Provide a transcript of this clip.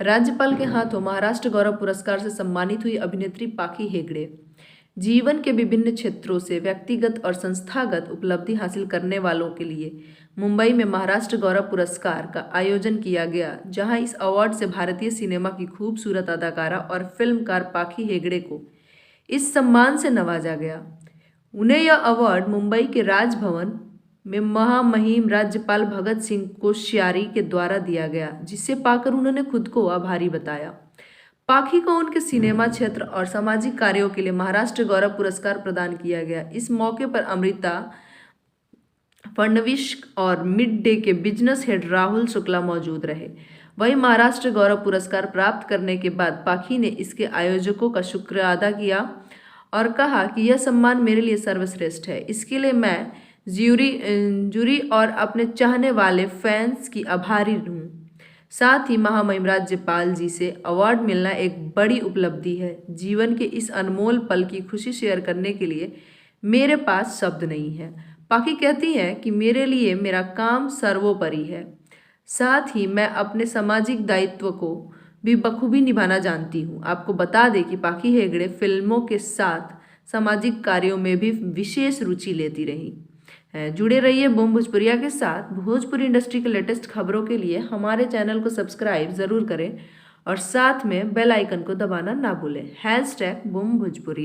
राज्यपाल के हाथों महाराष्ट्र गौरव पुरस्कार से सम्मानित हुई अभिनेत्री पाखी हेगड़े। जीवन के विभिन्न क्षेत्रों से व्यक्तिगत और संस्थागत उपलब्धि हासिल करने वालों के लिए मुंबई में महाराष्ट्र गौरव पुरस्कार का आयोजन किया गया, जहां इस अवार्ड से भारतीय सिनेमा की खूबसूरत अदाकारा और फिल्मकार पाखी हेगड़े को इस सम्मान से नवाजा गया। उन्हें यह अवार्ड मुंबई के राजभवन में महामहिम राज्यपाल भगत सिंह कोश्यारी के द्वारा दिया गया, जिसे पाकर उन्होंने खुद को आभारी बताया। पाखी को उनके सिनेमा क्षेत्र और सामाजिक कार्यों के लिए महाराष्ट्र गौरव पुरस्कार प्रदान किया गया। इस मौके पर अमृता फडणवीस और मिड डे के बिजनेस हेड राहुल शुक्ला मौजूद रहे। वहीं महाराष्ट्र गौरव पुरस्कार प्राप्त करने के बाद पाखी ने इसके आयोजकों का शुक्रिया अदा किया और कहा कि यह सम्मान मेरे लिए सर्वश्रेष्ठ है। इसके लिए मैं जूरी और अपने चाहने वाले फैंस की आभारी हूँ। साथ ही महामहिम राज्यपाल जी से अवार्ड मिलना एक बड़ी उपलब्धि है। जीवन के इस अनमोल पल की खुशी शेयर करने के लिए मेरे पास शब्द नहीं है। पाखी कहती है कि मेरे लिए मेरा काम सर्वोपरि है। साथ ही मैं अपने सामाजिक दायित्व को भी बखूबी निभाना जानती हूँ। आपको बता दें कि पाखी हेगड़े फिल्मों के साथ सामाजिक कार्यों में भी विशेष रुचि लेती रही हैं। जुड़े रहिए बूम भोजपुरिया के साथ। भोजपुरी इंडस्ट्री के लेटेस्ट खबरों के लिए हमारे चैनल को सब्सक्राइब ज़रूर करें और साथ में बेल आइकन को दबाना ना भूलें। #बूम भोजपुरिया।